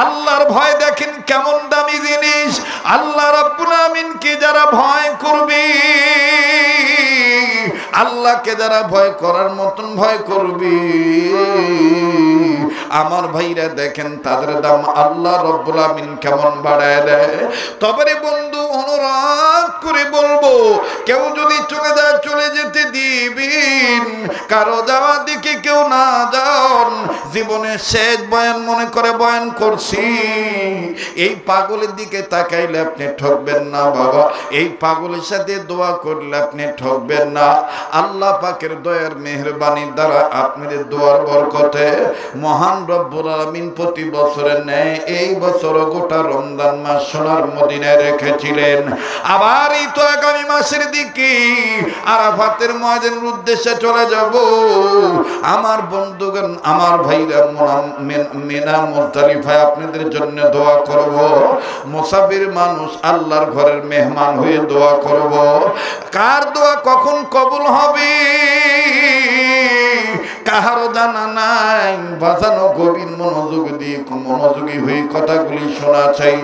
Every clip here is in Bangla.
আল্লাহর ভয় দেখেন কেমন দামি জিনিস। আল্লাহ রাব্বুল আমিনকে যারা ভয় করবে, আল্লাহকে যারা ভয় করার মতন ভয় করবে, আমার ভাইরা দেখেন তাদের দাম আল্লাহ রাব্বুল আমিন কেমন বাড়ায় দেয়। তবে রে বন্ধু, অনুরোধ করে বলবো, কেউ যদি চলে যায় চলে যেতে দিবেন, কারো যাওয়ার দিকে কেউ না যান। জীবনের শেষ বয়ান মনে করে বয়ান করছি, এই পাগলের দিকে তাকাইলে আপনি ঠকবেন না বাবা, এই পাগলের সাথে দোয়া করলে আপনি ঠকবেন না। আল্লাহ পাকের দয়ার মেহেরবানির দ্বারা আপনাদের দোয়ার বরকতে মহান রব্বুল আলামিন প্রতি বছরের ন্যায় এই বছরও গোটা রমজান মাস সোনার মদিনায় রেখেছিলেন। আবার এই তো আগামী মাসের দিকে আরাফাতের মুয়াজ্জিনের উদ্দেশ্যে চলে যাব। আমার বন্ধুগণ, আমার ভাইরা, মিনা মুজদালিফায় আপনাদের জন্য দোয়া করব। মুসাফির মানুষ আল্লাহর ঘরের মেহমান হয়ে দোয়া করব। কার দোয়া কখন কবুল হবে কাহারও জানা নাই। বাজানো গভীর মনোযোগী হয়ে কথাগুলি শোনা চাই।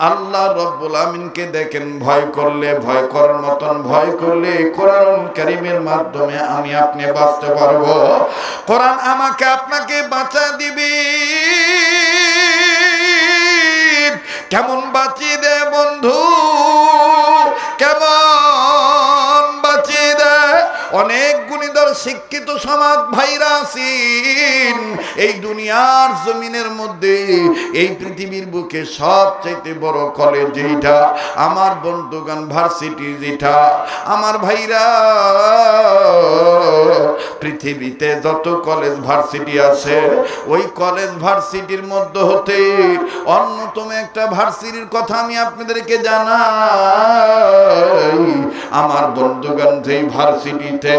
আল্লাহ রাব্বুল আমিনকে দেখেন ভয় করলে, ভয় করার মতন ভয় করলে কোরআন কারীমের মাধ্যমে আমি আপনি বাঁচতে পারবো। কোরআন আমাকে আপনাকে বাঁচা দিবে। কেমন বাঁচিয়ে দেয় বন্ধু, কেমন বাঁচিয়ে দেয়। অনেক গুণীধর শিক্ষিত সমাজ ভাইরা আছেন এই দুনিয়ার জমিনের মধ্যে, এই পৃথিবীর বুকে সবচাইতে বড় কলেজ যেটা, আমার বন্ধুগণ ভার্সিটি যেটা, আমার ভাইরা পৃথিবীতে যত কলেজ ভার্সিটি আছে, ওই কলেজ ভার্সিটির মধ্যে হতে অন্যতম একটা ভার্সিটির কথা আমি আপনাদেরকে জানাই। আমার বন্ধুগণ, যেই ভার্সিটিতে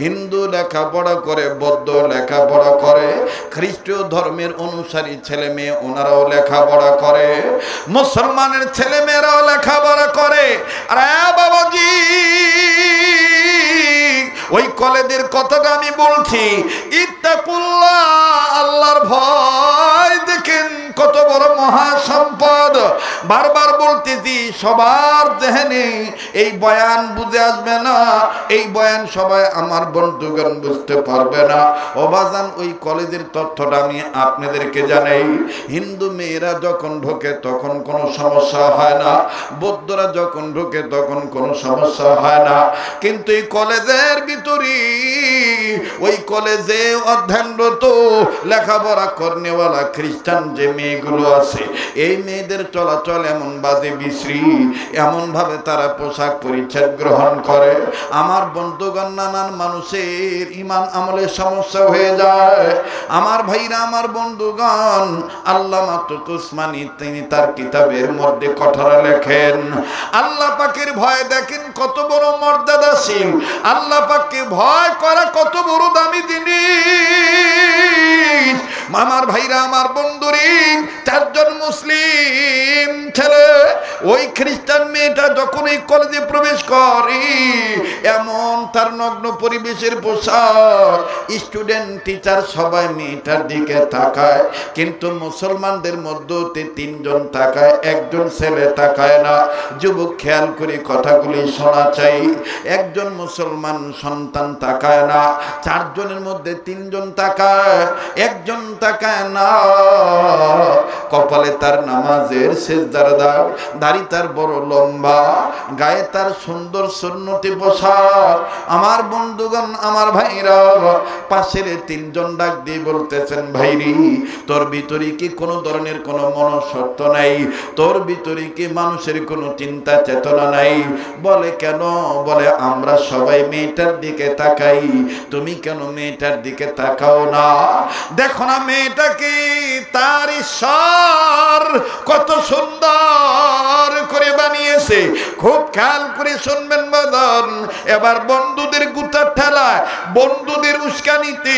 হিন্দু লেখাপড়া করে, বৌদ্ধ লেখাপড়া করে, খ্রিস্টীয় ধর্মের অনুসারী ছেলে মেয়ে ওনারাও লেখাপড়া করে, মুসলমানের ছেলে মেয়েরাও লেখাপড়া করে। আরে বাবাজি, ওই কলেজের কথাটা আমি বলছি। ইত্তাকুল্লাহ, আল্লাহর ভয় দেখেন কত বড় মহা সম্পদ। বারবার বলতেছি, সবার জেহেনে এই বয়ান বুঝে আসবে না, এই বয়ান সবাই আমার বন্ধুগণ বুঝতে পারবে না। ও বাজান, ওই কলেজের তথ্যটা আমি আপনাদেরকে জানাই। হিন্দু মেয়েরা যখন ঢোকে তখন কোনো সমস্যা হয় না, বৌদ্ধরা যখন ঢোকে তখন কোনো সমস্যা হয় না। কিন্তু এই কলেজের ভিতরে, ওই কলেজে অধ্যয়নরত লেখাপড়া করনেওয়ালা খ্রিস্টান যে মেয়েগুলো আছে, এই মেয়েদের চলাচল এমন বাজে বিশ্রী, এমন ভাবে তারা পোশাক পরিচ্ছদ গ্রহণ করে। আমার বন্ধুগণ, নানান মানুষের ইমান আমলের সমস্যা হয়ে যায়। আমার ভাইরা, আমার বন্ধুগণ, আল্লামা তুকি উসমানী তিনি তার কিতাবের মধ্যে কথাটা লেখেন, আল্লাহ পাকের ভয় দেখেন কত বড় মর্যাদাশীল, আল্লাহ পাককে ভয় করা কত বড় দামি জিনিস। আমার ভাইরা, আমার বন্ধুরে, চারজন মুসলিম ছেলে, ওই খ্রিস্টান মেয়েটা যখন এই কলেজে প্রবেশ করে, এমন তার নগ্ন পরিবেশের পোশাক, স্টুডেন্ট টিচার সবাই মেয়েটার দিকে তাকায়, কিন্তু মুসলমানদের মধ্যে তিনজন তাকায়, একজন ছেলে তাকায় না। যুবক খেয়াল করে কথাগুলি শোনা চাই। একজন মুসলমান সন্তান তাকায় না, চারজনের মধ্যে তিনজন তাকায়, একজন তাকায় না। কপালে তার নামাজের সেজদার দাগ, দাড়ি তার বড় লম্বা, গায়ে তার সুন্দর সুন্নতি পোশাক। আমার বন্ধুগণ, আমার ভাইরা, পাশের তিনজন ডাক দিয়ে বলতেছেন, ভাইরি, তোর ভিতরে কি কোনো ধরনের কোনো মনসত্ব নাই? তোর ভিতরে কি মানুষের কোনো চিন্তা চেতনা নাই? বলে কেন? বলে আমরা সবাই মেয়েটার দিকে তাকাই, তুমি কেন মেয়েটার দিকে তাকাও না? দেখো না মেয়েটাকে, তার ঈশ্বর কত সুন্দর করে বানিয়েছে। খুব খেয়াল করে শুনবেন বাজান। এবার বন্ধুদের গুতার ঠেলায়, বন্ধুদের উস্কানিতে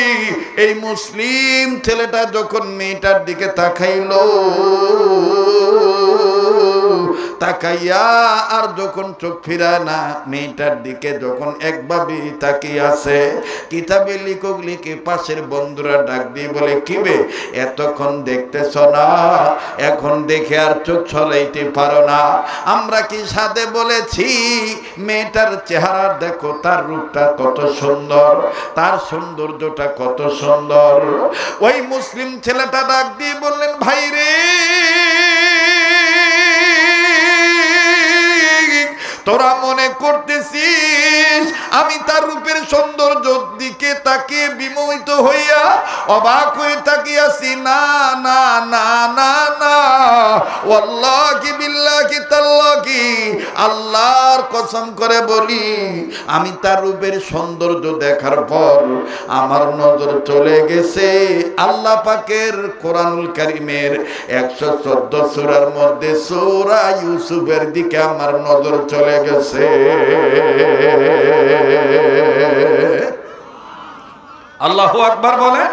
এই মুসলিম ছেলেটা যখন মেয়েটার দিকে তাকাইলো, তাকাইয়া আর যখন চোখ ফিরায় না, মেয়েটার দিকে যখন একভাবে তাকিয়ে আছে, কিতাবে লিখক লিখে পাশের বন্ধুরা ডাক দিয়ে বলে, কিবে এতক্ষণ দেখতেছ না, এখন দেখে আর চোখ ছড়াইতে পারো না? আমরা কি সাথে বলেছি মেয়েটার চেহারা দেখো, তার রূপটা কত সুন্দর, তার সৌন্দর্যটা কত সুন্দর। ওই মুসলিম ছেলেটা ডাক দিয়ে বললেন, ভাই রে, তোরা মনে করতেছিস আমি তার রূপের সৌন্দর্যের দিকে তাকিয়ে বিমোহিত হইয়া অবাক হয়ে তাকিয়াছি? না না না না না, ওয়াল্লাহি বিল্লাহি তাল্লাহি, আল্লাহর কসম করে বলি, আমি তার রূপের সৌন্দর্য দেখার পর আমার নজর চলে গেছে আল্লাহ পাকের কোরআনুল কারীমের 114 সূরার মধ্যে সূরা ইউসুফের দিকে আমার নজর চলে গেছে। আল্লাহু আকবার বলে,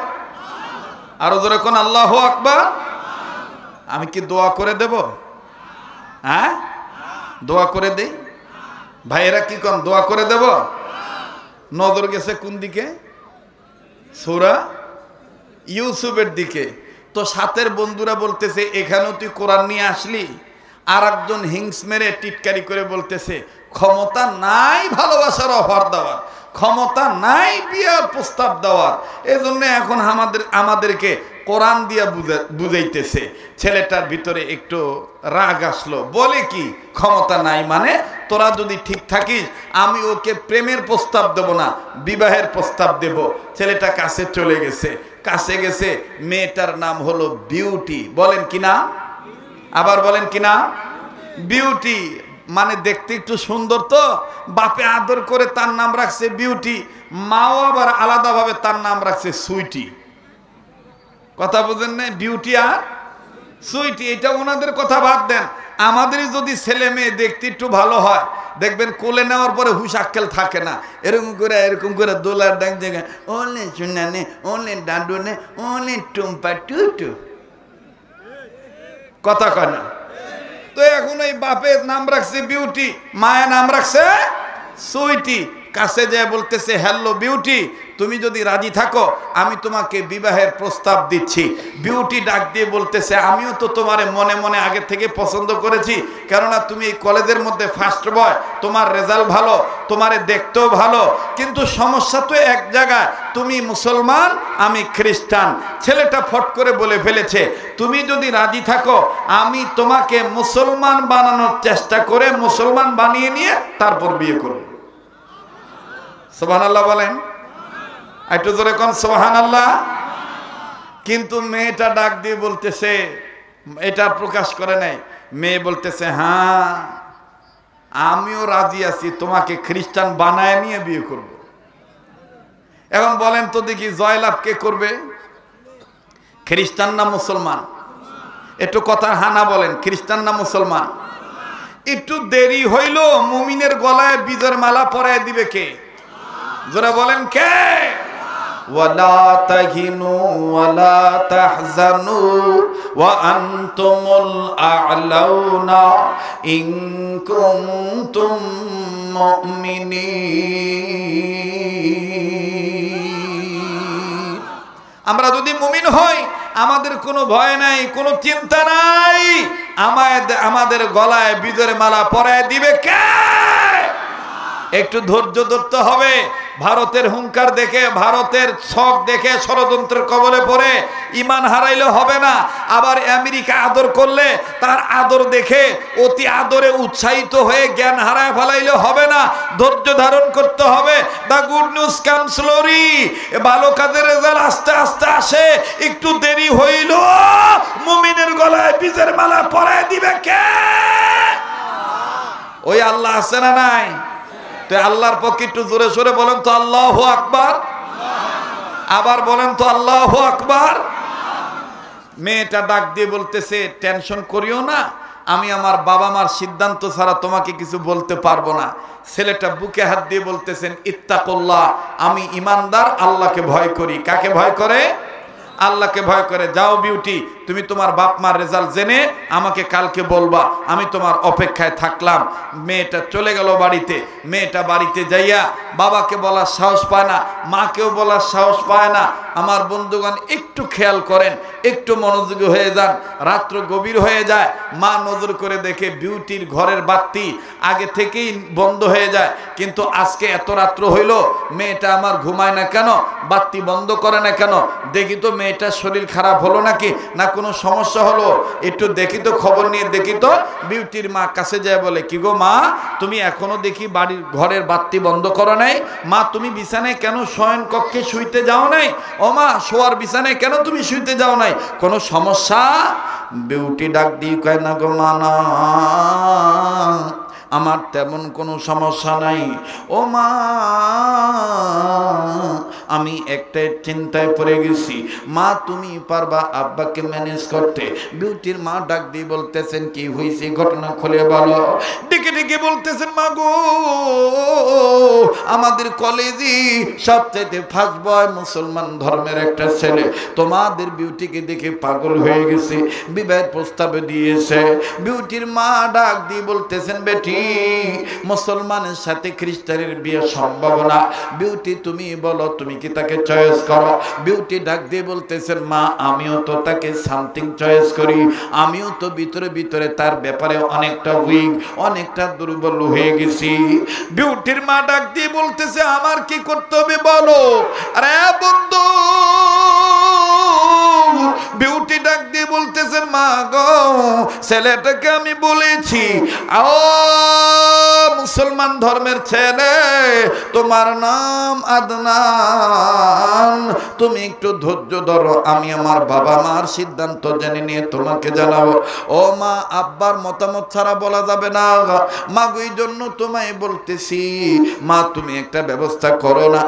আরো জোরে কোন আল্লাহু আকবার। আমি কি দোয়া করে দেব? হ্যাঁ, দোয়া করে দেই। ভাইয়েরা কি কোন দোয়া করে দেব? নজর গেছে কোন দিকে? সূরা ইউসুফের দিকে। তো সাথের বন্ধুরা বলতেছে, এখানেও তুই কোরআন নিয়ে আসলি? আর একজন হিংস মেরে টিটকারি করে বলতেছে, ক্ষমতা নাই ভালোবাসার অফার দেওয়ার, ক্ষমতা নাই বিয়ার প্রস্তাব দেওয়ার, এজন্য এখন আমাদেরকে কোরআন দিয়া বুঝাইতেছে। ছেলেটার ভিতরে একটু রাগ আসলো, বলে কি ক্ষমতা নাই মানে? তোরা যদি ঠিক থাকিস আমি ওকে প্রেমের প্রস্তাব দেব না, বিবাহের প্রস্তাব দেব। ছেলেটা কাছে চলে গেছে, কাছে গেছে, মেয়েটার নাম হলো বিউটি। বলেন কি না? আবার বলেন কি না? বিউটি মানে দেখতে একটু সুন্দর, তো বাপে আদর করে তার নাম রাখছে বিউটি, মাও আবার আলাদাভাবে তার নাম রাখছে সুইটি। কথা বুঝেন না? বিউটি আর সুইটি, এটা ওনাদের কথা বাদ দেন। আমাদেরই যদি ছেলে মেয়ে দেখতে একটু ভালো হয়, দেখবেন কোলে নেওয়ার পরে হুশ আক্কেল থাকে না, এরকম করে দোলার ডাক জায়গায় ওলে শুনানে, ওলে ডাডুনে, ওলে টুম্পা টুটু, কথা কয় না? তো এখন এই বাপের নাম রাখছে বিউটি, মায়ের নাম রাখছে সুইটি। কাছে যায় বলতেছে, হ্যালো বিউটি, তুমি যদি রাজি থাকো আমি তোমাকে বিবাহের প্রস্তাব দিচ্ছি। বিউটি ডাক দিয়ে বলতেছে, আমিও তো তোমারে মনে মনে আগে থেকে পছন্দ করেছি, কেননা তুমি এই কলেজের মধ্যে ফার্স্ট বয়, তোমার রেজাল্ট ভালো, তোমারে দেখতেও ভালো, কিন্তু সমস্যা তো এক জায়গায়, তুমি মুসলমান আমি খ্রিস্টান। ছেলেটা ফট করে বলে ফেলেছে, তুমি যদি রাজি থাকো আমি তোমাকে মুসলমান বানানোর চেষ্টা করে মুসলমান বানিয়ে নিয়ে তারপর বিয়ে করব। সুবহানাল্লাহ বলেন, একটু জোরে কোন সুবহানাল্লাহ। কিন্তু মেয়েটা ডাক দিয়ে বলতেছে, এটা প্রকাশ করে নাই, মেয়ে বলতেছে, হ্যাঁ আমিও রাজি আছি, তোমাকে খ্রিস্টান বানায় নিয়ে বিয়ে করব। এখন বলেন তো দেখি জয়লাভ কে করবে, খ্রিস্টান না মুসলমান? একটু কথা হানা বলেন, খ্রিস্টান না মুসলমান? একটু দেরি হইল মুমিনের গলায় বিজয়ের মালা পরায় দিবে কে? জোরে বলেন কে? ওয়ালা তাহিনু ওয়ালা তাহজানু ওয়া আনতুমুল আ'লাউনা ইন কুনতুম মুমিনিন। আমরা যদি মুমিন হই আমাদের কোনো ভয় নাই, কোনো চিন্তা নাই। আমাদের গলায় বিজয়ের মালা পরায় দিবে কে? একটু ধৈর্য ধরতে হবে। ভারতের হুঙ্কার দেখে, ভারতের ছক দেখে ষড়যন্ত্রের কবলে পড়ে ইমান হারাইলে হবে না। আবার আমেরিকা আদর করলে তার আদর দেখে অতি আদরে উৎসাহিত হয়ে জ্ঞান হারায় ফেলাইলে হবে না, ধৈর্য ধারণ করতে হবে। The good news come slowly, ভালো কাজের রেজাল্ট আস্তে আস্তে আসে, একটু দেরি হইল মুমিনের গলায় বীজের মালা পরায় দিবে কে? ওই আল্লাহ আছে না নাই? তো আল্লাহর পক্ষে একটু জোরে সোরে বলেন তো আল্লাহু আকবার। আবার বলেন তো আল্লাহু আকবার। মেয়েটা ডাক দিয়ে বলতেছে, টেনশন করিও না, আমি আমার বাবা মার সিদ্ধান্ত ছাড়া তোমাকে কিছু বলতে পারবো না। ছেলেটা বুকে হাত দিয়ে বলতেছেন, ইত্তাকুল্লাহ, আমি ইমানদার, আল্লাহকে ভয় করি। কাকে ভয় করে? আল্লাহকে ভয় করে। যাও বিউটি, তুমি তোমার বাপ মার রেজাল্ট জেনে আমাকে কালকে বলবা, আমি তোমার অপেক্ষায় থাকলাম। মেয়েটা চলে গেল বাড়িতে। মেয়েটা বাড়িতে যাইয়া বাবাকে বলার সাহস পায় না, মাকেও বলার সাহস পায় না। আমার বন্ধুগণ একটু খেয়াল করেন, একটু মনোযোগী হয়ে যান। রাত্র গভীর হয়ে যায়, মা নজর করে দেখে বিউটির ঘরের বাতি আগে থেকেই বন্ধ হয়ে যায়, কিন্তু আজকে এত রাত্র হইল মেয়েটা আমার ঘুমায় না কেন, বাতি বন্ধ করে না কেন? দেখি তো মেয়েটার শরীর খারাপ হলো নাকি, না কোনো সমস্যা হলো, একটু দেখি তো, খবর নিয়ে দেখি তো। বিউটির মা কাছে যায় বলে, কি গো মা, তুমি এখনো দেখি বাড়ির ঘরের বাতি বন্ধ করো নাই? মা তুমি বিছানায় কেন শয়ন কক্ষে শুইতে যাও নাই? ও মা, শোয়ার বিছানায় কেন তুমি শুইতে যাও নাই? কোনো সমস্যা? বিউটি ডাক দিয়ে কয়, না গো মা, না, আমার তেমন কোনো সমস্যা নাই। ও মা, আমি একটা চিন্তায় পড়ে গেছি। মা তুমি পারবা আব্বাকে ম্যানেজ করতে? বিউটির মা ডাক দিয়ে বলতেছেন, কি হয়েছে, ঘটনা খুলে বলো। ডেকে ডেকে বলতেছেন, মা গো, আমাদের কলেজে সবচাইতে ফার্স্ট বয় মুসলমান ধর্মের একটা ছেলে তোমাদের বিউটিকে দেখে পাগল হয়ে গেছে, বিবাহের প্রস্তাবে দিয়েছে। বিউটির মা ডাক দিয়ে বলতেছেন, বেটি মুসলমানের সাথে খ্রিস্টানের বিয়ে সম্ভব না। বিউটি তুমি বলো, তুমি কি তাকে চয়েস করো? বিউটি ডাক দিয়ে বলতেছেন, মা আমিও তো তাকে সামথিং চয়েস করি, আমিও তো ভিতরে ভিতরে তার ব্যাপারে অনেকটা উইক, অনেকটা দুর্বল হয়ে গেছি। বিউটির মা ডাক দিয়ে বলতেছে, আমার কি করতে হবে বলো? আরে বন্ধু, বিউটি ডাক দিয়ে বলতেছেন, মা গো, ছেলেটাকে আমি বলেছি, মুসলমান ধর্মের ছেলে, তোমার নাম আদনান, তুমি একটু ধৈর্য ধরো, আমি আমার বাবা মার সিদ্ধান্ত জেনে নিয়ে তোমাকে জানাবো। ও মা, আব্বার মতামত ছাড়া বলা যাবে না। মা গো, এই জন্য তোমায় বলতেছি, মা তুমি একটা ব্যবস্থা করো না।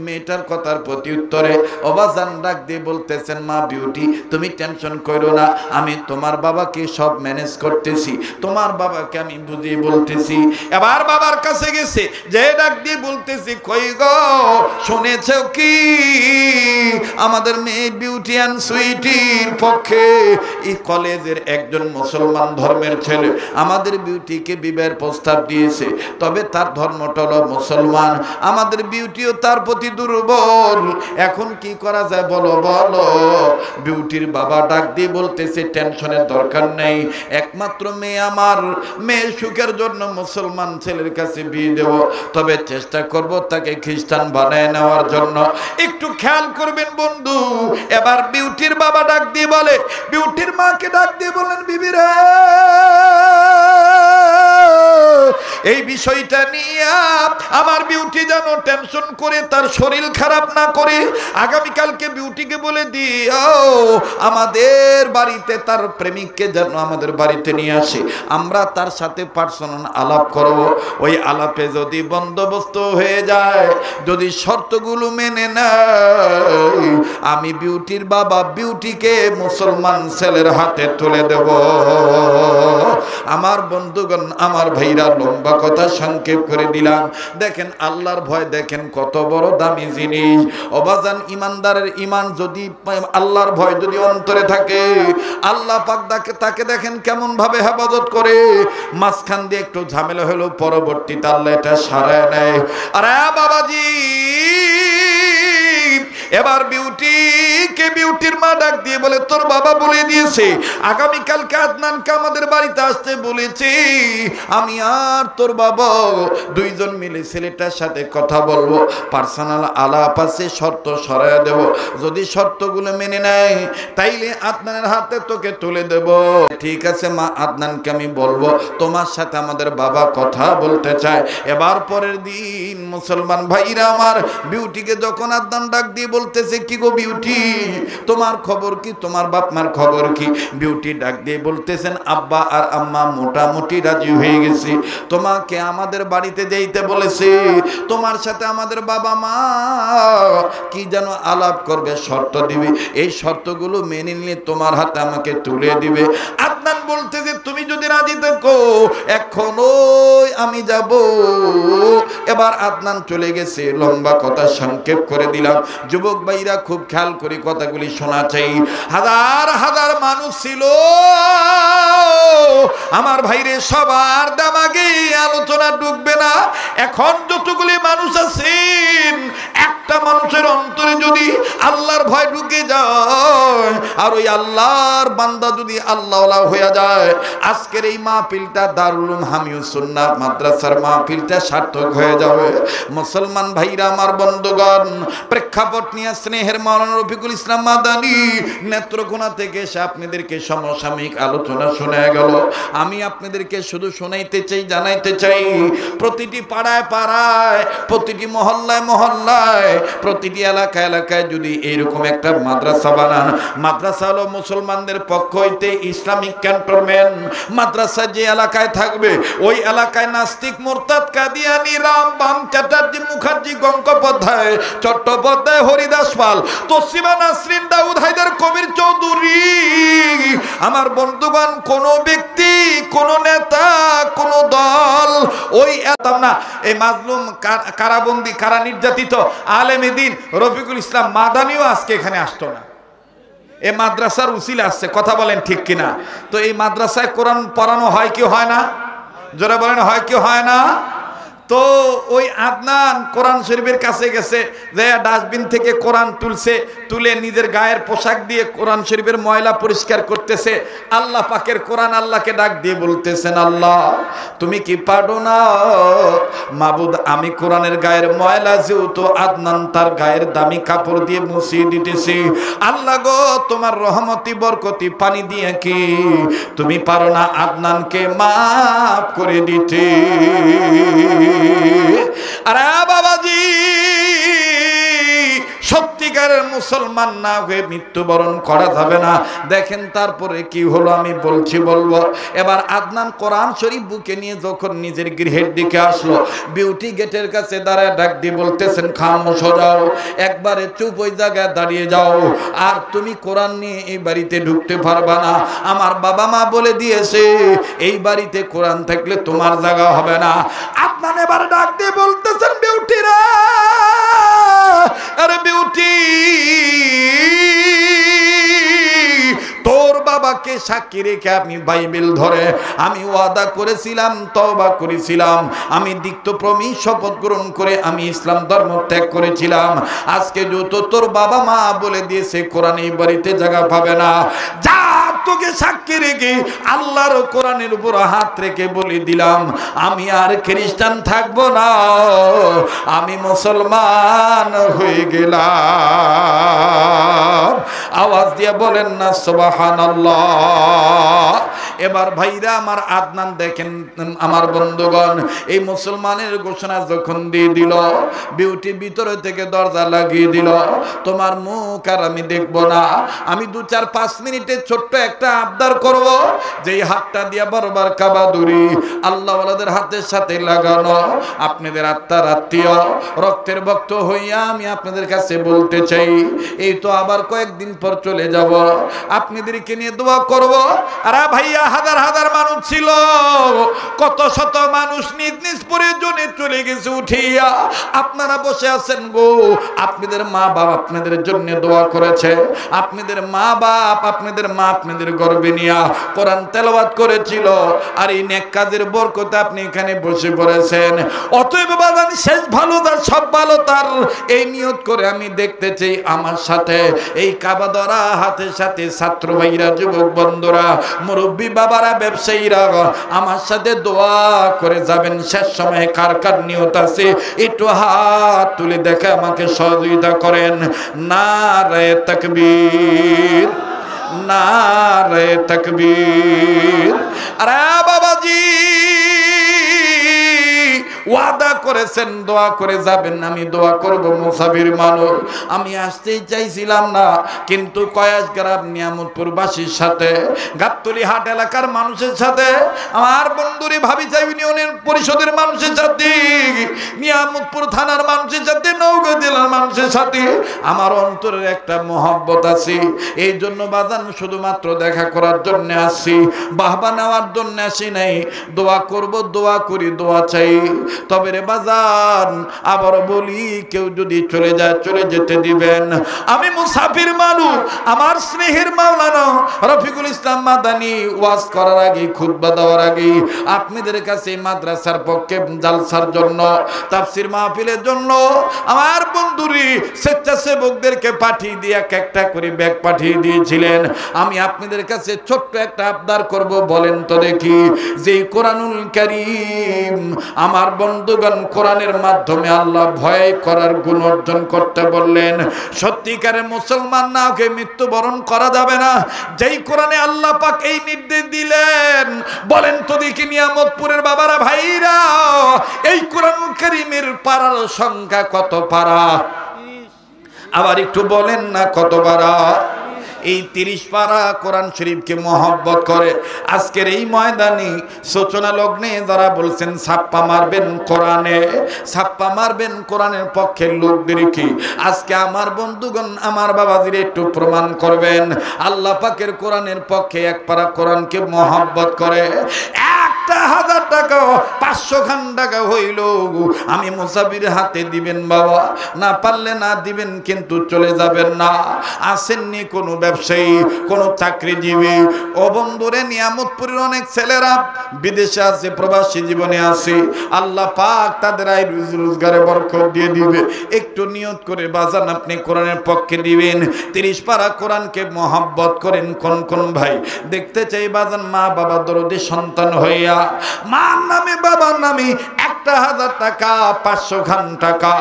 মেয়েটার কথার প্রতি উত্তরে অবাজান ডাক দিয়ে বলতেছেন, মা বিউটি তুমি টেনশন করো না, আমি তোমার বাবাকে সব ম্যানেজ করতেছি, তোমার বাবাকে আমি বুঝিয়ে বলতেছি। এবার বাবার কাছে গেছে, যে ডাক দিয়ে বলতেছি, কই গো, শুনেছো কি আমাদের মেয়ে বিউটি অ্যান্ড সুইটির পক্ষে এই কলেজের একজন মুসলমান ধর্মের ছেলে আমাদের বিউটিকে বিবাহের প্রস্তাব দিয়েছে, তবে তার ধর্মটা হলো মুসলমান, আমাদের বিউটিও তার প্রতি দুর্বল, এখন কি করা যায় বলো বলো। বিউটির বাবা ডাক দিয়ে বলতেছে, টেনশনের দরকার নেই, একমাত্র মেয়ে আমার, মেয়ের সুখের জন্য মুসলমান ছেলের কাছে বিয়ে দেব, তবে চেষ্টা করব তাকে খ্রিস্টান বানায় নেওয়ার জন্য। একটু খেয়াল করবেন বন্ধু। এবার বিউটির বাবা ডাক দিয়ে বলে, বিউটির মাকে ডাক দিয়ে বলেন, বিবি রে, এই বিষয়টা নিয়ে আমার বিউটি যেন টেনশন করে তার শরীর খারাপ না করে, আগামীকালকে বিউটিকে বলে দিও আমাদের বাড়িতে তার প্রেমিককে যেন আমাদের বাড়িতে নিয়ে আসে, আমরা তার সাথে পার্সোনাল আলাপ করব। ওই আলাপে যদি বন্দোবস্ত হয়ে যায়, যদি শর্তগুলো মেনে নেয়, আমি বিউটির বাবা বিউটিকে মুসলমান ছেলের হাতে তুলে দেব। আমার বন্ধুগণ, আমার ভাইরা, লম্বা কথা সংক্ষেপ করে দিলাম। দেখেন আল্লাহর ভয়, দেখেন কত বড় দামি জিনিস। অবাজান, ইমানদারের ইমান যদি, আল্লাহর ভয় যদি অন্তরে থাকে, আল্লাহ পাক তাকে দেখেন কেমন ভাবে হেফাজত করে। মাঝখান দিয়ে একটু ঝামেলা হলো, পরবর্তীতে আল্লাহ এটা সারায় নেয়। আরে বাবাজি, এবার বিউটির মা ডাক দিয়ে বলে, তোর বাবা বলে দিয়েছে আগামীকালকে আদনানকে আমাদের বাড়িতে আসতে বলেছি, আমি আর তোর বাবা দুইজন মিলে ছেলেটার সাথে কথা বলবো, পার্সোনাল আলাপ আছে, শর্ত সরাইয়া দেব, যদি শর্তগুলো মেনে নেয় তাইলে আদনানের হাতে তোকে তুলে দেব। ঠিক আছে মা, আদনানকে আমি বলবো তোমার সাথে আমাদের বাবা কথা বলতে চায়। এবার পরের দিন মুসলমান ভাইরা আমার, বিউটিকে যখন আদনান ডাক দিয়ে বলতেছে, কি গো বিউটি, তোমার খবর কি, তোমার বাপ মার খবর কি? বিউটি ডাক দিয়ে বলতেছেন, আব্বা আর আম্মা মোটামুটি রাজি হয়ে গেছে, তোমাকে আমাদের বাড়িতে যেতে বলেছে, তোমার সাথে আমাদের বাবা মা কি যেন আলাপ করবে, শর্ত দিবে, এই শর্তগুলো মেনে নিলে তোমার হাতে আমাকে তুলে দিবে। আদনান বলতে যে তুমি যদি রাজি থাকো এখনো আমি যাব। এবার আদনান চলে গেছে। লম্বা কথা সংক্ষেপ করে দিলাম। যুবক ভাইরা খুব খেয়াল করে কথাগুলি শোনা চাই। হাজার হাজার মানুষ ছিল আমার ভাইরে, সবার দামাগে আলোচনা ঢুকবে না। এখন যতগুলি মানুষ আছেন, একটা মানুষের অন্তরে যদি আল্লাহর ভয় ঢুকে যায় আর ওই আল্লাহর বান্দা যদি আল্লাহওয়ালা হয়ে যায়, আজকের এই মাহফিলটা দারুল উলুম হামিউস সুন্নাহ মাদ্রাসার মাহফিলটা সার্থক হয়ে যাবে। মুসলমান ভাইরা আমার বন্ধুগণ, প্রেক্ষাপট নিয়ে স্নেহের মাওলানা রফিকুল ইসলাম মাদানী নেত্রকোনা থেকে এসে আপনাদেরকে সমসাময়িক আলোচনা শোনা গেল। আমি আপনাদেরকে শুধু শোনাইতে চাই, জানাইতে চাই, প্রতিটি পাড়ায় পাড়ায়, প্রতিটি মহল্লায় মহল্লায়, প্রতিটি এলাকায় এলাকায় যদি এইরকম একটা মাদ্রাসা বানান, মাদ্রাসা হলো মুসলমানদের পক্ষ হইতে ইসলামিক ক্যান্টনমেন্ট। মাদ্রাসা যে এলাকায় থাকবে ওই এলাকায় নাস্তিক, মুরতাদ, কাদিয়ানি, রাম, বাম, চ্যাটার্জি, মুখার্জি, গঙ্গোপাধ্যায়, চট্টোপাধ্যায়, হরিদাস পাল, তসলিমা নাসরিন, দাউদ হায়দার, কবির চৌধুরী, আমার বন্ধুগণ, কোন ব্যক্তি, কোন নেতা, কোন দল ওই এতাম না। এই মাজলুম, কারাবন্দি, কারা নির্যাতিত আলেমে দ্বীন রফিকুল ইসলাম মাদানীও আজকে এখানে আসতো না। এই মাদ্রাসার উসিলা আসছে, কথা বলেন ঠিক কিনা? তো এই মাদ্রাসায় কোরআন পড়ানো হয় কি হয় না? জোরে বলেন, হয় কি হয় না? তো ওই আদনান কোরআন শরীফের কাছে গেছে, যে ডাস্টবিন থেকে কোরআন তুলছে, তুলে নিজের গায়ের পোশাক দিয়ে কোরআন শরীফের ময়লা পরিষ্কার করতেছে। আল্লাহ পাকের কোরআন আল্লাহকে ডাক দিয়ে বলতেছেন, আল্লাহ তুমি কি পারো না মাবুদ, আমি কোরআনের গায়ের ময়লা যেহেতু আদনান তার গায়ের দামি কাপড় দিয়ে মুছিয়ে দিতেছি, আল্লাহ গো তোমার রহমতি বরকতি পানি দিয়ে কি তুমি পারো না আদনানকে মাফ করে দিতে? আরে বাবাজি, সত্যিকারের মুসলমান না হয়ে মৃত্যুবরণ করা যাবে না। দেখেন তারপরে কি হলো আমি বলবো। এবার আদনান কোরআন শরীফ বুকে নিয়ে যখন নিজের গৃহের দিকে আসলো, বিউটি গেটের কাছে দাঁড়ায় ডাক দিয়ে বলতেছেন, খামোশ হয়ে যাও, একবারে চুপ, ওই জায়গায় দাঁড়িয়ে যাও, আর তুমি কোরআন নিয়ে এই বাড়িতে ঢুকতে পারবা না। আমার বাবা মা বলে দিয়েছে এই বাড়িতে কোরআন থাকলে তোমার জায়গা হবে না। আদনান এবার ডাক দিয়ে বলতেছেন, বিউটিরা, আরে বিউটি, তোর বাবাকে সাক্ষী রেখে আমি বাইবেল ধরে আমি ওয়াদা করেছিলাম, তওবা করেছিলাম, আমি তিক্তপ্রমি শপথ গ্রহণ করে আমি ইসলাম ধর্ম ত্যাগ করেছিলাম। আজকে যত তোর বাবা মা বলে দিয়েছে কোরআন এই বাড়িতে জায়গা পাবে না, যা তোকে সাক্ষী রেখে আল্লাহর কোরআনের উপর হাত রেখে বলে দিলাম, আমি আর খ্রিস্টান থাকবো না, আমি মুসলমান হয়ে গেলাম। আওয়াজ দিয়ে বলেন না সুবহানাল্লাহ। এবার ভাইরা আমার, আদনান দেখেন আমার বন্ধুগণ, এই মুসলমানের ঘোষণা যখন দিয়ে দিল, বিউটি ভিতরে থেকে দরজা লাগিয়ে দিল, তোমার মুখ আর আমি দেখবো না, আমি 2-4-5 মিনিটে ছোট্ট একটা আবদার করব, যেই হাতটা দিয়া বারবার কাবা দূরি আল্লাহ ওয়ালাদের হাতের সাথে লাগানো, আপনাদের আত্মার আত্মীয়, রক্তের ভক্ত হইয়া আমি আপনাদের কাছে বলতে চাই, এই তো আবার কয়েকদিন পর চলে যাব, আপনাদেরকে নিয়ে দোয়া করব। আর ভাইয়া, হাজার হাজার মানুষ ছিল, কত শত মানুষ নিজ নিজ প্রয়োজনে চলে গেছে উঠিয়া, আপনারা বসে আছেন গো, আপনাদের মা বাপ আপনাদের জন্য দোয়া করেছে, আপনাদের মা বাপ, আপনাদের মা আপনাদের গর্বে নিয়া কোরআন তেলাওয়াত করেছিল, আর এই নেক কাজের বরকতে আপনি এখানে বসে পড়েছেন। অতএব বাজান, শেষ ভালো তার সব ভালো তার, এই নিয়ত করে আমি দেখতে চাই আমার সাথে এই কাবা ধরা হাতের সাথে ছাত্র ভাইরা, যুবক বন্ধুরা, মুরব্বী বাবারা, ব্যবসায়ীরা আমার সাথে দোয়া করে যাবেন। শেষ সময়ে কার কার নিয়ত আছে একটু হাত তুলে দেখে আমাকে সহযোগিতা করেন। নারে তাকবীর, নারে তাকবীর। আরে বাবাজি, ওয়াদা করেছেন দোয়া করে যাবেন, আমি দোয়া করব মুসাফির মানুষ। আমি আসতেই চাইছিলাম না, কিন্তু কয়াস গ্রাম নিয়ামতপুরবাসীর সাথে, গাবতলী হাট এলাকার মানুষের সাথে, আমার বন্ধুরে ভাবিচা ইউনিয়নের পরিষদের মানুষের সাথে, নিয়ামতপুর থানার মানুষের সাথে, নওগাঁ জেলার মানুষের সাথে আমার অন্তরের একটা মহব্বত আছে। এই জন্য বাজান শুধুমাত্র দেখা করার জন্য আসি, বাহবা নেওয়ার জন্য আসি নাই। দোয়া করব, দোয়া করি, দোয়া চাই। তবে রে বাজান আবার বলি, কেউ যদি চলে যায় চলে যেতে দিবেন। আমি মুসাফির মানুষ, আমার স্নেহের মাওলানা রফিকুল ইসলাম মাদানী ওয়াজ করার আগে, খুতবা দেওয়ার আগে আপনাদের কাছে মাদ্রাসার পক্ষে জালসার জন্য, তাফসীর মাহফিলের জন্য আমার বন্ধুরি স্বেচ্ছাসেবকদেরকে পাঠিয়ে দিয়ে একটা করে ব্যাগ পাঠিয়ে দিয়েছিলেন। আমি আপনাদের কাছে ছোট্ট একটা আবদার করব, বলেন তো দেখি, যে কোরআনুল কারীম আমার বন্ধুগণ কোরআনের মাধ্যমে আল্লাহ ভয় করার গুণ অর্জন করতে বললেন, সত্যিকারের মুসলমান না ওকে মৃত্যুবরণ করা যাবে না। যেই কোরআনে আল্লাহ পাক এই নির্দেশ দিলেন, বলেন তো দেখি নিয়ামতপুরের বাবারা ভাইরা, এই কোরআনুল কারীমের পারার সংখ্যা কত পারা? আবার একটু বলেন না কত পারা? এই 30 পারা কোরআন শরীফকে মহব্বত করে আজকের এই ময়দানে সূচনা লগ্নে যারা বলছেন ছাপ্পা মারবেন কোরআনে, ছাপ্পা মারবেন কোরআনের পক্ষের লোকদেরকে, আজকে আমার বন্ধুগণ আমার বাবাজির একটু প্রমাণ করবেন আল্লাহ পাকের কোরআনের পক্ষে এক পারা কোরআনকে মহব্বত করে। 1000 টাকা 500 খান টাকা হইল, আমি মুসাফির হাতে দিবেন বাবা, না পারলে না দিবেন, কিন্তু চলে যাবেন না। আসেননি কোনো ব্যবসায়ী, কোনো চাকরিজীবী, ও বন্ধুরে নিয়ামতপুরের অনেক ছেলেরা বিদেশে আছে, প্রবাসী জীবনে আছে, আল্লাহ পাক তাদের আয় রোজগারে বরকত দিয়ে দিবে। একটু নিয়ত করে বাজান আপনি কোরআনের পক্ষে দিবেন। 30 পারা কোরআনকে মহব্বত করেন কোন কোন ভাই? দেখতে চাই বাজান মা বাবা দরদি সন্তান হইয়া, মার নামে বাবার নামে 1000 টাকা 500 খান টাকা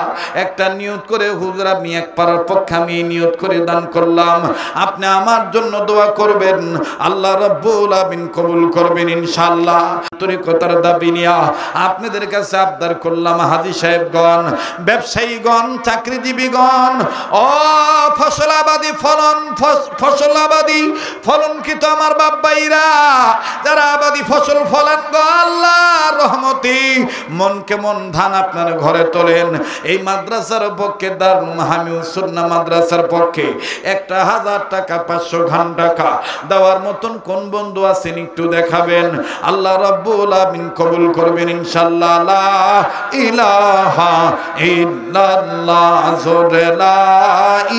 একটা নিয়ত করে, হুজুর আমি এক পারার পক্ষে আমি নিয়ত করে দান করলাম, আপনি আমার জন্য দোয়া করবেন, আল্লাহ রাব্বুল আমিন কবুল করবেন ইনশাআল্লাহ। তরিকতার দাবি নিয়া আপনাদের কাছে আবদার করলাম, হাজী সাহেবগণ, ব্যবসায়ীগণ, চাকরিজীবীগণ, ও ফসলাবাদী ফসলাবাদী ফলনকৃত আমার বাপ ভাইরা, যারা আবাদী ফসল ফলান গো আল্লাহর রহমতে মন কেমন ধান আপনার ঘরে তোলেন। এই মাদ্রাসার পক্ষে, দারুল হামিউস সুন্নাহ মাদ্রাসার পক্ষে 1000 টাকা 500 খান টাকা দেওয়ার মতন কোন বন্ধু আছেন একটু দেখাবেন, আল্লাহ রাব্বুল আমিন কবুল করবেন ইনশাআল্লাহ। লা ইলাহা ইল্লাল্লাহ, জোরে লা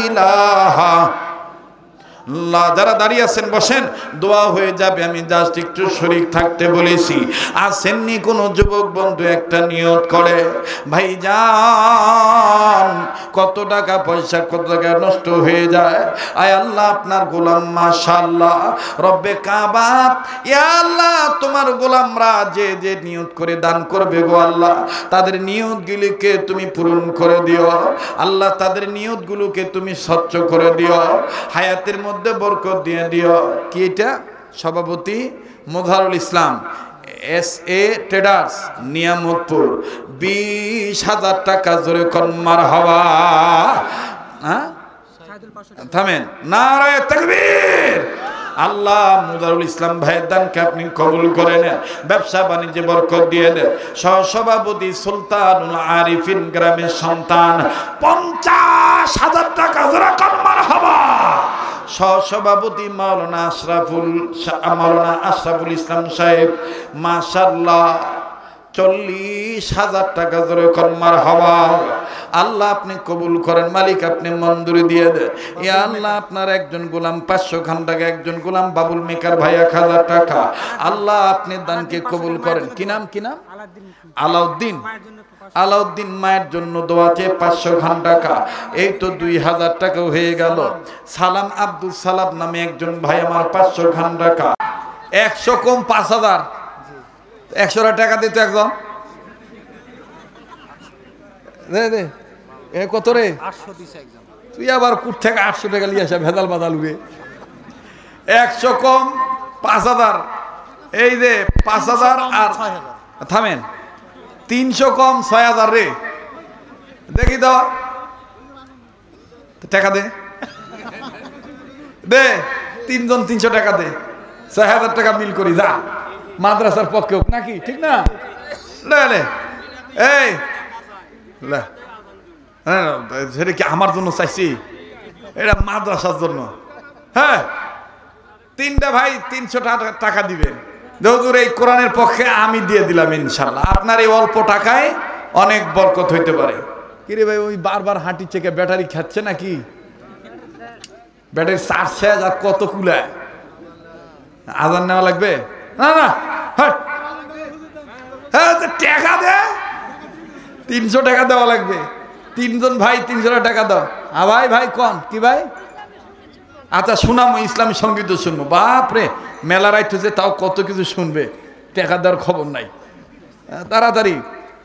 ইলাহা। যারা দাঁড়িয়ে আছেন বসেন, দোয়া হয়ে যাবে, আমি জাস্ট একটু শরীক থাকতে বলেছি। আসেননি কোনো যুবক বন্ধু একটা নিয়ত করে, ভাইজান কত টাকা পয়সা কত টাকা নষ্ট হয়ে যায়, আয় আল্লাহ আপনার গোলাম মাশাআল্লাহ রব্বে কাবা, ইয়া আল্লাহ তোমার গোলামরা যে যে নিয়ত করে দান করবে গো আল্লাহ, তাদের নিয়তগুলিকে তুমি পূরণ করে দিও আল্লাহ, তাদের নিয়তগুলোকে তুমি স্বচ্ছ করে দিও, হায়াতের মধ্যে বরকত দিয়ে দিও। কি এটা? সভাপতি মোজারুল ইসলাম, SA ট্রেডার্স নিয়ামতপুর, 20,000 টাকা জোরে কোন মারহাবা। হ্যাঁ থামেন, নারায়ে তাকবীর। আল্লাহ মুজারুল ইসলাম ভাইয়ের দানকে আপনি কবুল করে নেন, ব্যবসা বাণিজ্যে বরকত দিয়ে দেন। সহসভাপতি সুলতানুল আরিফিন গ্রামের সন্তান, 50,000 টাকা জোরে কোন মারহাবা। সহসভাপতি মাওলানা আশরাফুল ইসলাম সাহেব, মাশাআল্লাহ 40,000 টাকা জোরে কোন মারহাবা। আল্লাহ আপনি কবুল করেন, মালিক আপনি মঞ্জুরি দিয়ে দেন। ইয়া আল্লাহ আপনার একজন গোলাম 500 খান টাকা, একজন গোলাম বাবুল মেকার ভাই 1000 টাকা, আল্লাহ আপনি দানকে কবুল করেন। কি নাম? কি নাম? আলাউদ্দিন। আলাউদ্দিন মায়ের জন্য দোয়াতে 500 খান টাকা, এই তো 2000 টাকা হয়ে গেল। সালাম আব্দুল সালাম নামে একজন ভাই আমার 500 খান টাকা, 100 কম 5000, 100 টাকা দিত একজন। দে কত রে? 800 দিছে একজন। তুই আবার কুট থেকে 800 টাকা নিয়ে আসা ভেজাল বাদাল উবে। 100 কম 5000, এই যে 5000 আর থামেন 300 কম 6000 রে দেখি দাও টাকা দে দে 3 জন 300 টাকা দে 6000 টাকা মিল করি যা মাদ্রাসার পক্ষে হোক নাকি ঠিক না লে লে এই লে সেটা কি আমার জন্য চাইছি এটা মাদ্রাসার জন্য হ্যাঁ 3টা ভাই 300 টাকা দিবেন হুজুর এই কোরআনের পক্ষে আমি দিয়ে দিলাম ইনশাআল্লাহ আপনার এই অল্প টাকায় অনেক বরকত হইতে পারে কিরে ভাই ওই বারবার হাঁটি চেকে ব্যাটারি খাচ্ছে নাকি ব্যাটারি চার্জ শেষ আর কত কুলায় আজান নেওয়া লাগবে না না হট হ্যাঁ টাকা দে 300 টাকা দেওয়া লাগবে 3 জন ভাই 300 টাকা দাও ভাই ভাই কোন কি ভাই আচ্ছা শুনাম ইসলামী সঙ্গীত শুনবো বাপরে মেলা রাইট হচ্ছে তাও কত কিছু শুনবে টাকা দেওয়ার খবর নাই তাড়াতাড়ি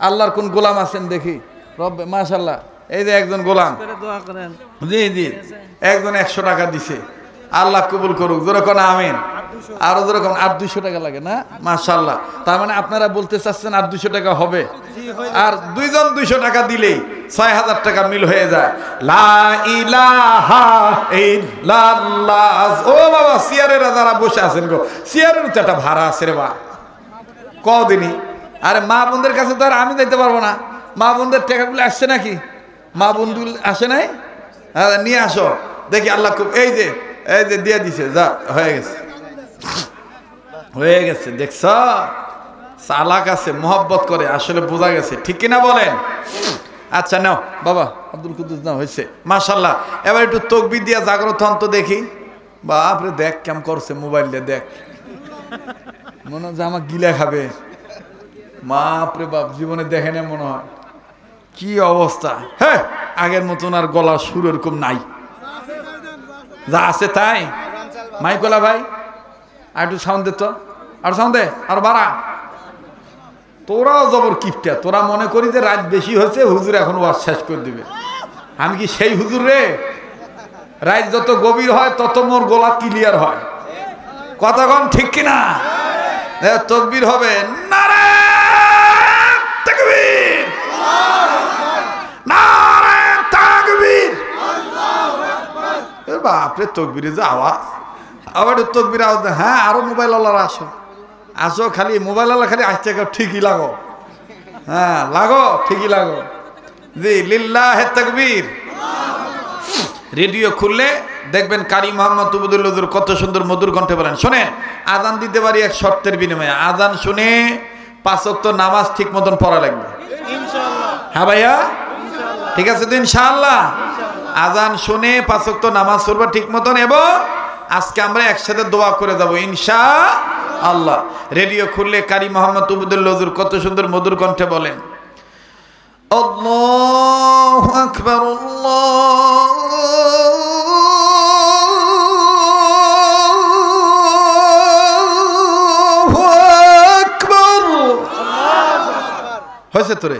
আল্লাহর কোন গোলাম আছেন দেখি রব্বে মাশাআল্লাহ এই যে একজন গোলাম জি জি একজন 100 টাকা দিছে আল্লাহ কবুল করুক যেরকম আমিন আরো যেরকম 800 টাকা লাগে না মাশাআল্লাহ তার মানে আপনারা বলতে চাচ্ছেন 800 টাকা হবে আর 2 জন 200 টাকা দিলেই 6000 টাকা মিল হয়ে যায় লা ইলাহা ইল্লাল্লাহ ও বাবা সিয়ারের যারা বসে আছেন গো সিয়ারের তো একটা ভাড়া আছে রে বা কদিনই আরে মা বোনদের কাছে তো আর আমি যাইতে পারবো না মা বোনদের টাকাগুলো আসছে নাকি মা বন্ধুগুলো আসে নাই নিয়ে আসো দেখি আল্লাহ খুব এই যে দিয়ে দিছে যা হয়ে গেছে দেখছ চালাক আছে মহব্বত করে আসলে বোঝা গেছে ঠিক কিনা বলেন আচ্ছা নাও বাবা আব্দুল কুদ্দুস নাও হয়েছে মাশাআল্লাহ এবার একটু তাকবীর দিয়া জাগ্রত হন তো দেখি বাপরে দেখ কেমন করছে মোবাইল দিয়ে দেখ মনে হয় আমার গিলা খাবে বাপরে বাপ জীবনে দেখে না মনে হয় কি অবস্থা হ্যাঁ আগের মতন আর গলা সুর এরকম নাই যা আছে তাই মাইকলা ভাই আর একটু সাউন্ড দে তো আর সাউন্ড দে আর বাড়া তোরাও জবর কিপটা তোরা মনে করি যে রাত বেশি হয়েছে হুজুর এখন ওয়াজ শেষ করে দিবে আমি কি সেই হুজুর রে রাত যত গভীর হয় তত মোর গলা ক্লিয়ার হয় কতক্ষণ ঠিক কিনা তাকবীর হবে নারে তাকবীর নারে তাকবীর বাপরে তকবীরে যে আওয়াজ আবার তকবীর আওয়াজ হ্যাঁ আরো মোবাইল ওয়ালারা আসো আসো খালি মোবাইল ওয়ালা খালি আসছে ঠিকই লাগো হ্যাঁ লাগো ঠিকই লাগো জি লিল্লাহে তাকবীর রেডিও খুললে দেখবেন কারি মোহাম্মদ উবুদুল হুজুর কত সুন্দর মধুর কণ্ঠে বলেন শোনেন আজান দিতে পারি এক শর্তের বিনিময়ে আজান শুনে 5 ওয়াক্ত নামাজ ঠিক মতন পড়া লাগবে ইনশাআল্লাহ হ্যাঁ ভাইয়া ঠিক আছে তো ইনশাআল্লাহ আজান শুনে 5 ওয়াক্ত নামাজ পড়বা ঠিক মতন এবং আজকে আমরা একসাথে দোয়া করে যাব ইনশাআল্লাহ রেডিও খুললে কারি মোহাম্মদ উবুদুল হুজুর কত সুন্দর মধুর কণ্ঠে বলেন আল্লাহু আকবার আল্লাহু আকবার হয়েছে তোরে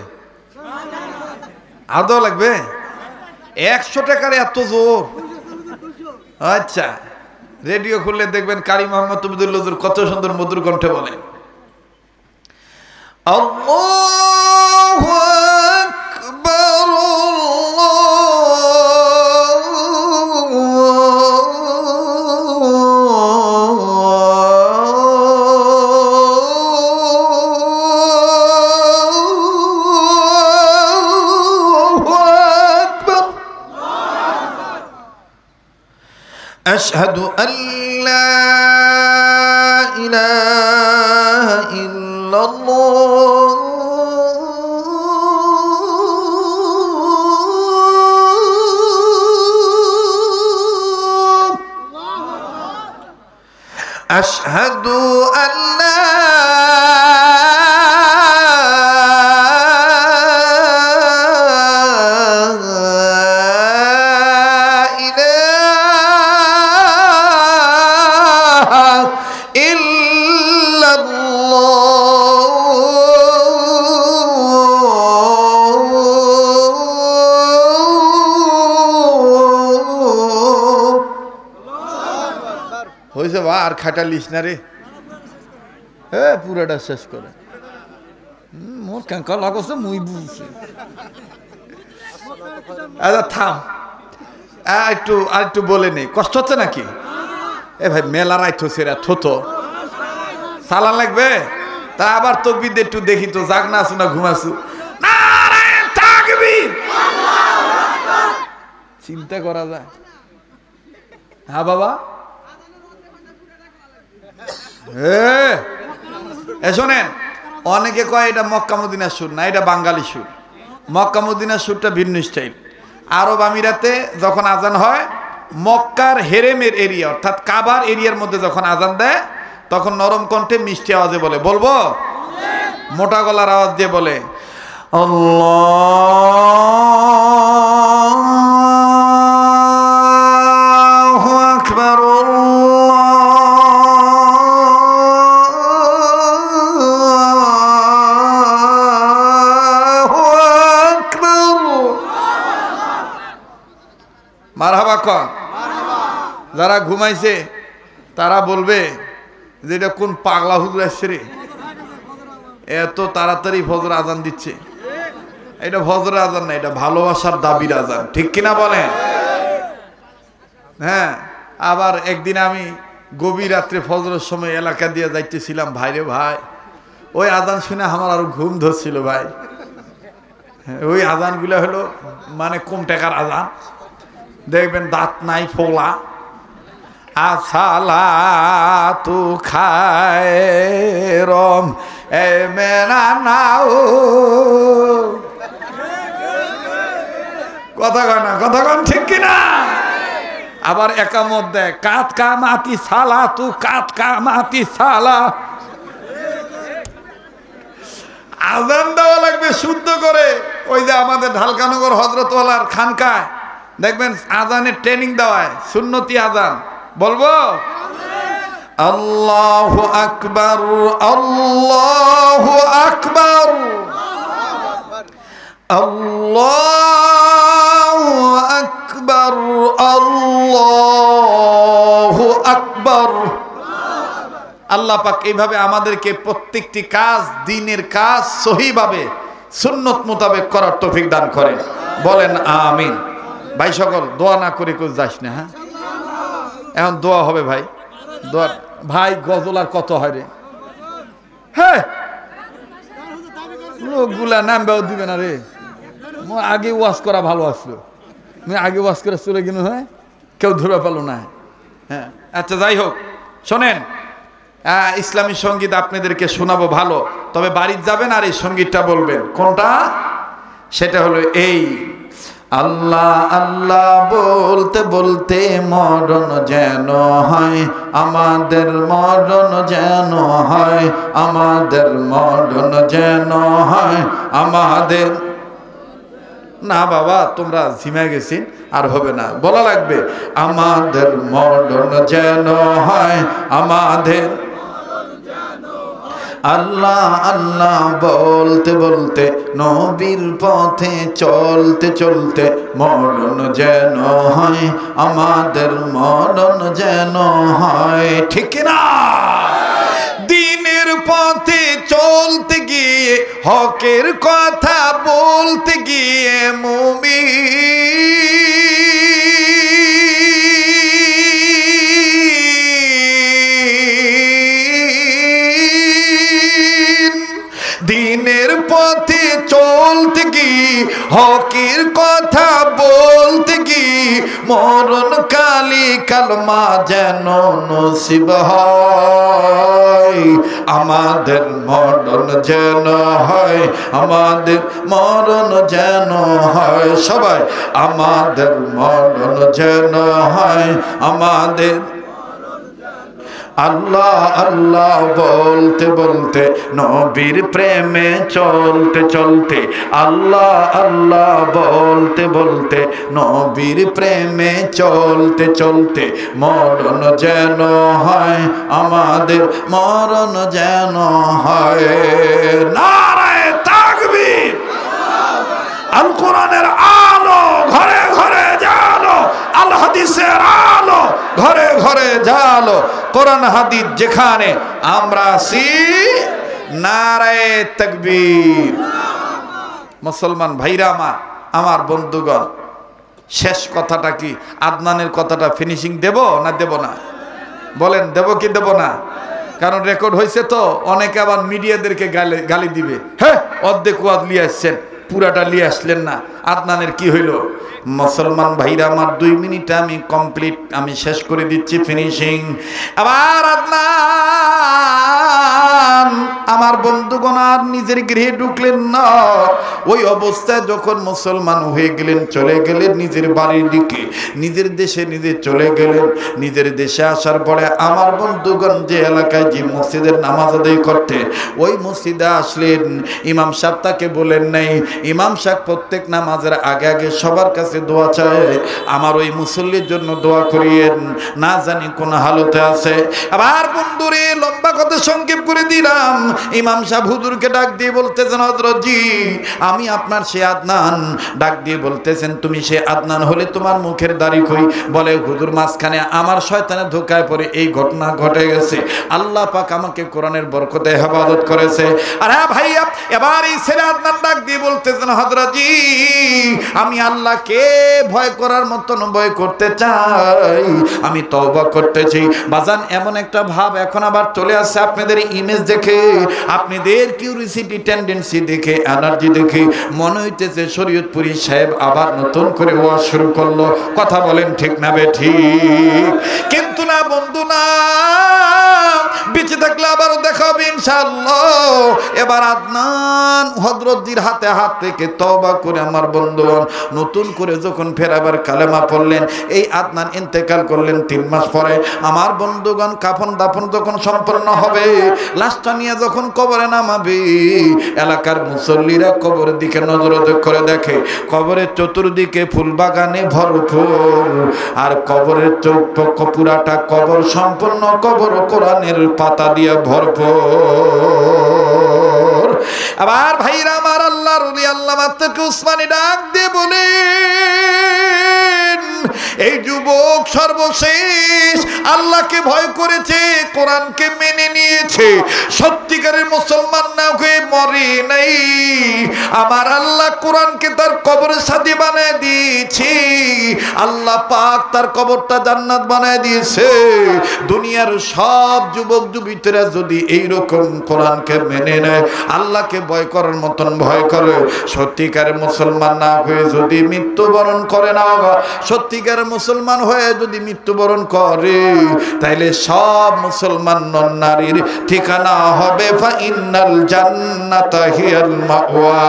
আদৌ লাগবে 100 টাকার এত জোর আচ্ছা রেডিও খুললে দেখবেন কারি মোহাম্মদ উবুদুল হুজুর কত সুন্দর মধুর কণ্ঠে বলেন আল্লাহু আকবার أشهد أن لا إله إلا الله أشهد أن لا হয়েছে বা আর খাটা লিস না রে হ্যাঁ পুরাটা শেষ করে মোর কাঙ্কা লাগছে মুই বুঝছি। আচ্ছা থাম, আর একটু বলে নেই, কষ্ট হচ্ছে নাকি? এ ভাই মেলা রাইট হচ্ছে রে, থতো সালান লাগবে। তা আবার তকবির একটু দেখি তো, জাগ না আসু না ঘুমাসু। চিন্তা করা যায়। হ্যাঁ বাবা, শোনেন, অনেকে কয় এটা মক্কা মদিনার সুর, না এটা বাঙালি সুর। মক্কা মদিনার সুরটা ভিন্ন স্টাইল। আরব আমিরাতে যখন আজান হয়, মক্কার হেরেমের এরিয়া অর্থাৎ কাবার এরিয়ার মধ্যে যখন আজান দেয়, তখন নরম কণ্ঠে মিষ্টি আওয়াজে বলে, বলবো মোটা গলার আওয়াজ দিয়ে বলে, আল্লাহু আকবার, আল্লাহু আকবার। মারহাবা কন। যারা ঘুমাইছে তারা বলবে যে এটা কোন পাগলা হুজুর আসছে রে, এত তাড়াতাড়ি ফজর আজান দিচ্ছে। এটা ফজর আজান না, এটা ভালোবাসার দাবির আজান, ঠিক কিনা বলেন? হ্যাঁ। আবার একদিন আমি গভীর রাত্রে ফজরের সময় এলাকা দিয়ে যাইতেছিলাম, ভাইরে ভাই, ওই আজান শুনে আমার আরো ঘুম ধরছিল ভাই। ওই আজানগুলো হলো মানে কম টাকার আজান, দেখবেন দাঁত নাই ফোলা, আসসালাতু খায়রুম মিনান নাও। কথা কয় না, কথা কন ঠিক কিনা? আবার একামত দেয়, কাত কামাতি সালা তু কাত কামাতি সালা। আজান দেওয়া লাগবে শুদ্ধ করে। ওই যে আমাদের ঢালকানগর হযরতওয়ালার খানকায় দেখবেন আজানের ট্রেনিং দেওয়ায়, সুন্নতি আজান। বলবো আল্লাহু আকবার, আল্লাহু আকবার, আল্লাহু আকবার, আল্লাহু আকবার। আল্লাহ পাক এইভাবে আমাদেরকে প্রত্যেকটি কাজ, দিনের কাজ সহিভাবে সুন্নত মোতাবেক করার তৌফিক দান করেন। বলেন আমিন। ভাই সকল দোয়া না করে কেউ যাস না। হ্যাঁ, এখন দোয়া হবে ভাই। দোয়া ভাই, গজল আর কত হয় রে? হ্যাঁ, লোকগুলা নামবেও দিবে না রে। আগে ওয়াজ করা ভালো আসলো, আগে ওয়াজ করে চলে গেল, হ্যাঁ কেউ ধরে পেল না। হ্যাঁ আচ্ছা, যাই হোক, শোনেন, ইসলামী সঙ্গীত আপনাদেরকে শোনাবো ভালো, তবে বাড়িতে যাবেন আর এই সঙ্গীতটা বলবেন। কোনটা? সেটা হলো এই, আল্লাহ আল্লাহ বলতে বলতে মরণ যেন হয় আমাদের, মরণ যেন হয় আমাদের, মরণ যেন হয় আমাদের। না বাবা, তোমরা ঝিমে গেছি, আর হবে না, বলা লাগবে আমাদের মরণ যেন হয় আমাদের। আল্লাহ আল্লাহ বলতে বলতে নবীর পথে চলতে চলতে মরণ যেন হয় আমাদের, মরণ যেন হয়, ঠিক না? দিনের পথে চলতে গিয়ে, হকের কথা বলতে গিয়ে দিনের পথে চলতে গিয়ে, হকের কথা বলতে গিয়ে মরণ কালি কালমা যেন নসিব হয় আমাদের, মরণ যেন হয় আমাদের, মরণ যেন হয়। সবাই আমাদের মরণ যেন হয় আমাদের। আল্লাহ আল্লাহ বলতে বলতে নবীর প্রেমে চলতে চলতে, আল্লাহ আল্লাহ বলতে বলতে নবীর প্রেমে চলতে চলতে মরণ যেন হয় আমাদের, মরণ যেন হয়। নারায়ে তাকবীর। আল কোরআনের আলো ঘরে ঘরে জালো, আল হাদিসের আলো ঘরে ঘরে জালো। কোরআন হাদিস যেখানে আমরা আছি নারায়ে তাকবীর। মুসলমান ভাইরা আমার বন্ধুগণ, শেষ কথাটা কি? আদনানের কথাটা ফিনিশিং দেব না দেব না? বলেন দেব কি দেব না? কারণ রেকর্ড হয়েছে তো, অনেকে আবার মিডিয়াদেরকে গালি দিবে, হ্যাঁ অর্ধেক ওয়াজ নিয়ে আসছেন, পুরাটা নিয়ে আসলেন না। আদনানের কি হইল? মুসলমান ভাইরা আমার 2 মিনিট আমি কমপ্লিট, আমি শেষ করে দিচ্ছি, ফিনিশিং। আবার আদনান আমার বন্ধুগণ আর নিজের গৃহে ঢুকলেন না। ওই অবস্থায় যখন মুসলমান হয়ে গেলেন, চলে গেলেন নিজের বাড়ির দিকে, নিজের দেশে নিজে চলে গেলেন। নিজের দেশে আসার পরে আমার বন্ধুগণ যে এলাকায় যে মসজিদের নামাজ আদায় করতে, ওই মসজিদে আসলেন। ইমাম সাহেব তাকে বলেন নাই, ইমাম সাহেব প্রত্যেক নামাজের আগে আগে সবার কাছে দোয়া চায়, আমার ওই মুসল্লির জন্য দোয়া করিয়েন, না জানি কোন হালতে আছে। আবার বন্ধুরে লম্বা কথা সংক্ষেপ করে দিলাম। ইমাম সাহেব হুজুরকে ডাক দিয়ে বলতেছেন, হযরত জি আমি আপনার সে আদনান। ডাক দিয়ে বলতেছেন, তুমি সে আদনান হলে তোমার মুখের দাড়ি কই? বলে হুজুর মাঝখানে আমার শয়তানের ধোঁকায় পড়ে এই ঘটনা ঘটে গেছে, আল্লাহ পাক আমাকে কোরআনের বরকতে হেফাজত করেছে। আর হ্যাঁ ভাইয়া, এবার এই ছেলে আদনান ডাক দিয়ে বলতেছেন, হযরত জি আমি আল্লাহকে ভয় করার মতন ভয় করতে চাই, আমি তওবা করতেছি। বাজান এমন একটা ভাব এখন আবার চলে আসছে আপনাদের ইমেজ দেখে, আপনাদের কিউরিসিটি টেন্ডেন্সি দেখে, এনার্জি দেখে মনে হইতেছে শরীয়তপুরী সাহেব আবার নতুন করে ওয়াজ শুরু করলো। কথা বলেন ঠিক না বেঠিক? কিন্তু না বন্ধু, না, বেঁচে থাকলে আবারও দেখা হবে ইনশাআল্লাহ। এবার আদনান হযরতজির হাতে হাত থেকে তওবা করে আমার বন্ধুগণ নতুন করে যখন ফেরাবার কালেমা পড়লেন, এই আদনান ইন্তেকাল করলেন 3 মাস পরে। আমার বন্ধুগণ কাফন দাফন যখন সম্পন্ন হবে, লাশটা নিয়ে যখন কবরে নামাবে, এলাকার মুসল্লিরা কবরের দিকে নজর করে দেখে, কবরের চতুর্দিকে ফুল বাগানে ভরপুর, আর কবরের পুরাটা কবর সম্পূর্ণ কবর কোরআনের পাতা দিয়ে ভরপুর। আবার ভাইরা আমার, আল্লাহর ওলি আল্লামা তাকি উসমানী ডাক দিয়ে বলেন, এই যুবক সর্বশেষ আল্লাহকে ভয় করেছে, কোরআনকে মেনে নিয়েছে, সত্যিকারের মুসলমান না হয়ে মরে নাই। আমার আল্লাহ কোরআনকে তার কবরের সাথী বানায় দিয়েছে, আল্লাহ পাক তার কবরটা জান্নাত বানায় দিয়েছে। দুনিয়ার সব যুবক যুবতীরা যদি এইরকম কোরআনকে মেনে নেয়, আল্লাহকে ভয় করার মতন ভয় করে, সত্যিকারের মুসলমান না হয়ে যদি মৃত্যুবরণ করে না, সত্যিকারের মুসলমান হয়ে যদি মৃত্যুবরণ করে, তাইলে সব মুসলমান নন নারীর ঠিকানা হবে ফাইনাল জান্নাতা হিয়াল মাওয়া,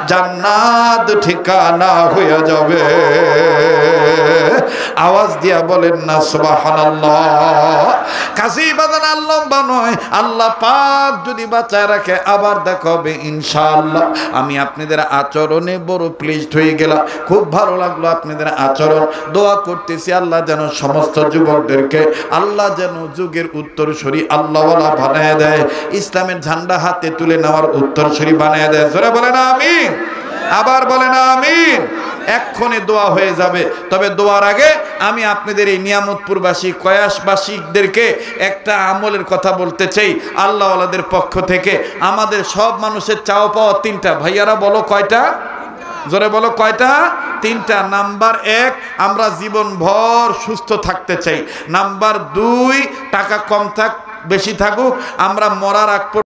জান্নাত ঠিকানা হয়ে যাবে। আওয়াজ দিয়া বলেন না সুবহানাল্লাহ। কাজী বাজান আল্লাহ নয়, আল্লাহ পাক যদি বাঁচায় রাখে আবার দেখা হবে ইনশাআল্লাহ। আমি আপনাদের আচরণে বড় প্লিজড হয়ে গেলাম, খুব ভালো লাগলো আপনাদের আচরণ। দোয়া করতেছি আল্লাহ যেন সমস্ত যুবকদেরকে আল্লাহ যেন যুগের উত্তরসূরি আল্লাহওয়ালা বানায় দেয়, ইসলামের ঝান্ডা হাতে তুলে নেওয়ার উত্তরসূরি বানায় দেয়। জোরে বলেন আমিন, আবার বলেন আমিন। এক্ষণে দোয়া হয়ে যাবে, তবে দোয়ার আগে আমি আপনাদের এই নিয়ামতপুরবাসী কয়াসবাসীদেরকে একটা আমলের কথা বলতে চাই আল্লাহওয়ালাদের পক্ষ থেকে। আমাদের সব মানুষের চাওয়া পাওয়া 3টা। ভাইয়ারা বলো কয়টা? জোরে বলো কয়টা? 3টা। নাম্বার 1, আমরা জীবনভর সুস্থ থাকতে চাই। নাম্বার 2, টাকা কম থাক বেশি থাকুক, আমরা মরার আগ